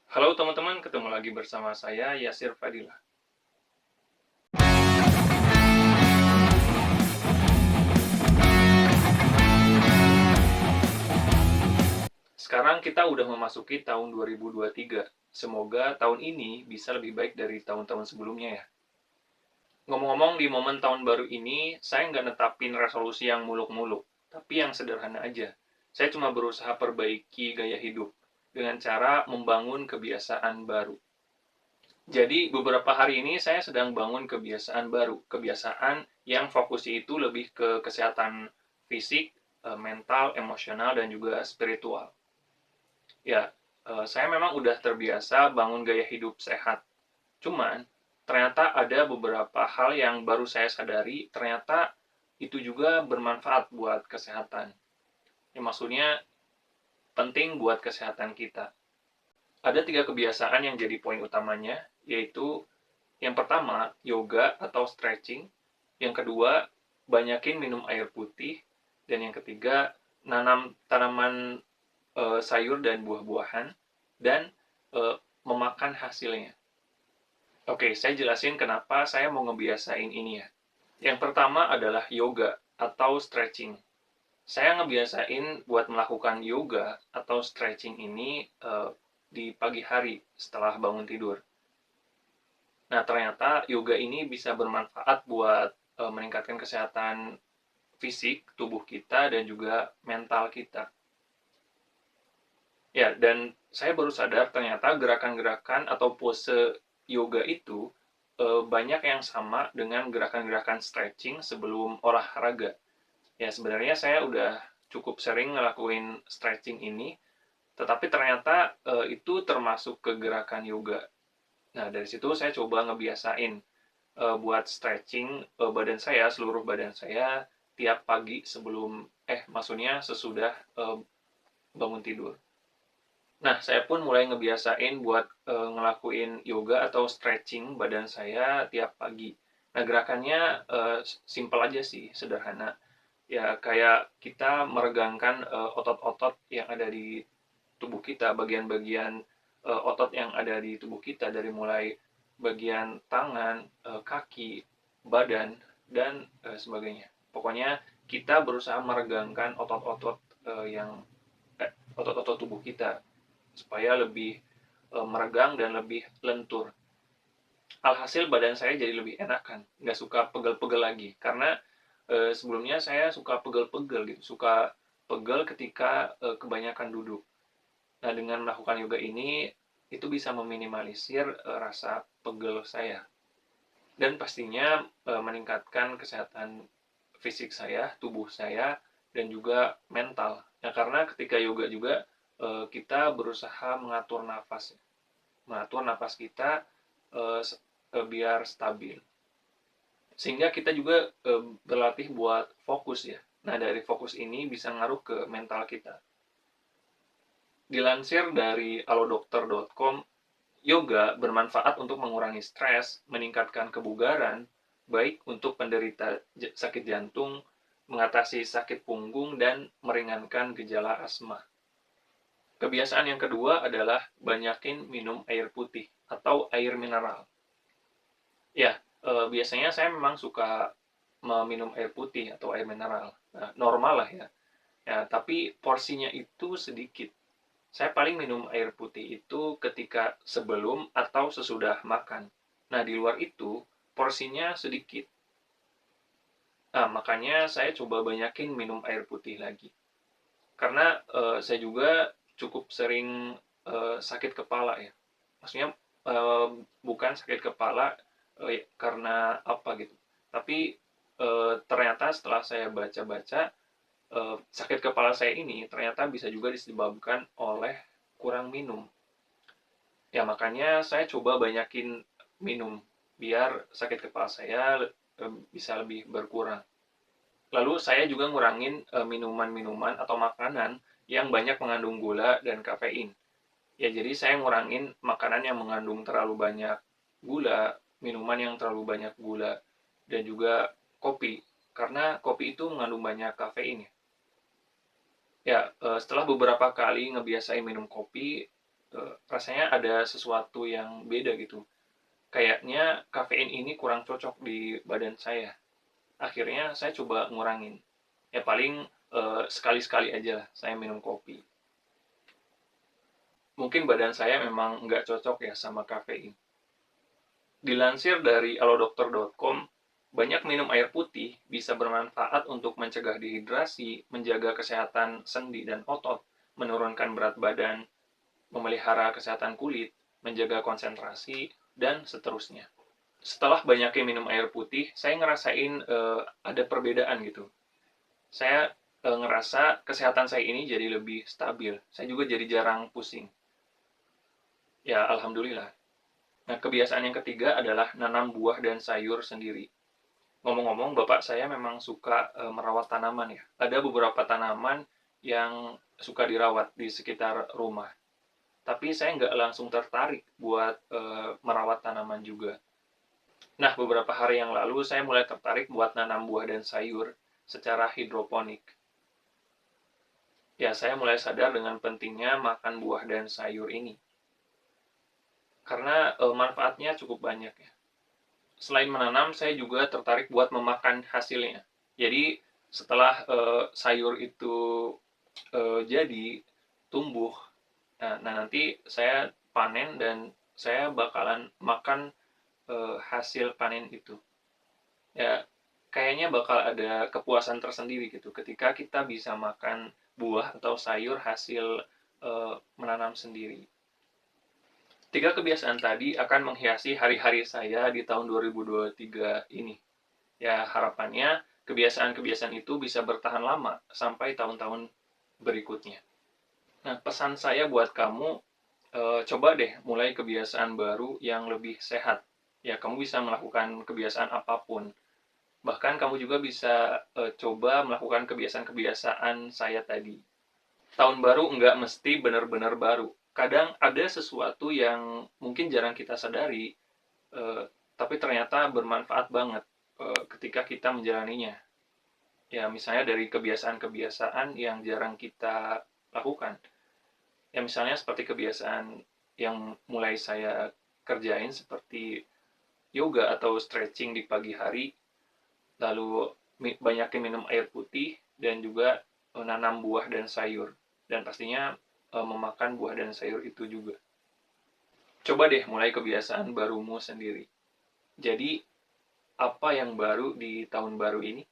Halo teman-teman, ketemu lagi bersama saya Yasir Fadilah. Sekarang kita udah memasuki tahun 2023. Semoga tahun ini bisa lebih baik dari tahun-tahun sebelumnya ya. Ngomong-ngomong, di momen tahun baru ini, saya nggak netapin resolusi yang muluk-muluk, tapi yang sederhana aja. Saya cuma berusaha perbaiki gaya hidup dengan cara membangun kebiasaan baru. Jadi beberapa hari ini saya sedang bangun kebiasaan baru, kebiasaan yang fokusnya itu lebih ke kesehatan fisik, mental, emosional, dan juga spiritual. Ya, saya memang udah terbiasa bangun gaya hidup sehat. Cuman, ternyata ada beberapa hal yang baru saya sadari, ternyata itu juga bermanfaat buat kesehatan. Ya, maksudnya penting buat kesehatan kita. Ada 3 kebiasaan yang jadi poin utamanya, yaitu yang pertama, yoga atau stretching. Yang kedua, banyakin minum air putih. Dan yang ketiga, nanam tanaman sayur dan buah-buahan. Dan memakan hasilnya. Oke, saya jelasin kenapa saya mau ngebiasain ini ya. Yang pertama adalah yoga atau stretching. Saya ngebiasain buat melakukan yoga atau stretching ini di pagi hari setelah bangun tidur. Nah, ternyata yoga ini bisa bermanfaat buat meningkatkan kesehatan fisik tubuh kita dan juga mental kita. Ya, dan saya baru sadar ternyata gerakan-gerakan atau pose yoga itu banyak yang sama dengan gerakan-gerakan stretching sebelum olahraga. Ya, sebenarnya saya udah cukup sering ngelakuin stretching ini, tetapi ternyata itu termasuk ke gerakan yoga. Nah, dari situ saya coba ngebiasain buat stretching badan saya, seluruh badan saya tiap pagi sebelum maksudnya sesudah bangun tidur. Nah, saya pun mulai ngebiasain buat ngelakuin yoga atau stretching badan saya tiap pagi. Nah, gerakannya simple aja sih, sederhana. Ya, kayak kita meregangkan otot-otot yang ada di tubuh kita, bagian-bagian otot yang ada di tubuh kita, dari mulai bagian tangan, kaki, badan, dan sebagainya. Pokoknya kita berusaha meregangkan otot-otot yang otot-otot tubuh kita supaya lebih meregang dan lebih lentur. Alhasil badan saya jadi lebih enakan, nggak suka pegel-pegel lagi. Karena sebelumnya saya suka pegel-pegel gitu, suka pegel ketika kebanyakan duduk. Nah, dengan melakukan yoga ini, itu bisa meminimalisir rasa pegel saya. Dan pastinya meningkatkan kesehatan fisik saya, tubuh saya, dan juga mental. Ya, karena ketika yoga juga kita berusaha mengatur nafas. Mengatur nafas kita biar stabil. Sehingga kita juga berlatih buat fokus ya. Nah, dari fokus ini bisa ngaruh ke mental kita. Dilansir dari alodokter.com, yoga bermanfaat untuk mengurangi stres, meningkatkan kebugaran, baik untuk penderita sakit jantung, mengatasi sakit punggung, dan meringankan gejala asma. Kebiasaan yang kedua adalah banyakin minum air putih atau air mineral. Ya, biasanya saya memang suka meminum air putih atau air mineral. Nah, normal lah ya. Ya, tapi porsinya itu sedikit. Saya paling minum air putih itu ketika sebelum atau sesudah makan. Nah, di luar itu porsinya sedikit. Nah, makanya saya coba banyakin minum air putih lagi. Karena saya juga cukup sering sakit kepala ya. Maksudnya bukan sakit kepala karena apa gitu. Tapi ternyata setelah saya baca-baca, sakit kepala saya ini ternyata bisa juga disebabkan oleh kurang minum. Ya, makanya saya coba banyakin minum biar sakit kepala saya bisa lebih berkurang. Lalu saya juga ngurangin minuman-minuman atau makanan yang banyak mengandung gula dan kafein. Ya, jadi saya ngurangin makanan yang mengandung terlalu banyak gula, minuman yang terlalu banyak gula, dan juga kopi. Karena kopi itu mengandung banyak kafein ya. Ya, setelah beberapa kali ngebiasain minum kopi, rasanya ada sesuatu yang beda gitu. Kayaknya kafein ini kurang cocok di badan saya. Akhirnya saya coba ngurangin. Ya paling sekali-sekali aja lah saya minum kopi. Mungkin badan saya memang nggak cocok ya sama kafein. Dilansir dari alodokter.com, banyak minum air putih bisa bermanfaat untuk mencegah dehidrasi, menjaga kesehatan sendi dan otot, menurunkan berat badan, memelihara kesehatan kulit, menjaga konsentrasi, dan seterusnya. Setelah banyaknya minum air putih, saya ngerasain ada perbedaan gitu. Saya ngerasa kesehatan saya ini jadi lebih stabil. Saya juga jadi jarang pusing. Ya, alhamdulillah. Nah, kebiasaan yang ketiga adalah nanam buah dan sayur sendiri. Ngomong-ngomong, bapak saya memang suka merawat tanaman ya. Ada beberapa tanaman yang suka dirawat di sekitar rumah. Tapi saya nggak langsung tertarik buat merawat tanaman juga. Nah, beberapa hari yang lalu saya mulai tertarik buat nanam buah dan sayur secara hidroponik. Ya, saya mulai sadar dengan pentingnya makan buah dan sayur ini. Karena manfaatnya cukup banyak ya. Selain menanam, saya juga tertarik buat memakan hasilnya. Jadi, setelah sayur itu jadi tumbuh, nah nanti saya panen dan saya bakalan makan hasil panen itu. Ya, kayaknya bakal ada kepuasan tersendiri gitu ketika kita bisa makan buah atau sayur hasil menanam sendiri. 3 kebiasaan tadi akan menghiasi hari-hari saya di tahun 2023 ini. Ya, harapannya kebiasaan-kebiasaan itu bisa bertahan lama sampai tahun-tahun berikutnya. Nah, pesan saya buat kamu, coba deh mulai kebiasaan baru yang lebih sehat. Ya, kamu bisa melakukan kebiasaan apapun. Bahkan kamu juga bisa coba melakukan kebiasaan-kebiasaan saya tadi. Tahun baru nggak mesti benar-benar baru. Kadang ada sesuatu yang mungkin jarang kita sadari, eh, tapi ternyata bermanfaat banget ketika kita menjalaninya. Ya, misalnya dari kebiasaan-kebiasaan yang jarang kita lakukan. Ya, misalnya seperti kebiasaan yang mulai saya kerjain seperti yoga atau stretching di pagi hari, lalu banyakin minum air putih, dan juga menanam buah dan sayur. Dan pastinya memakan buah dan sayur itu juga. Coba deh mulai kebiasaan barumu sendiri. Jadi, apa yang baru di tahun baru ini?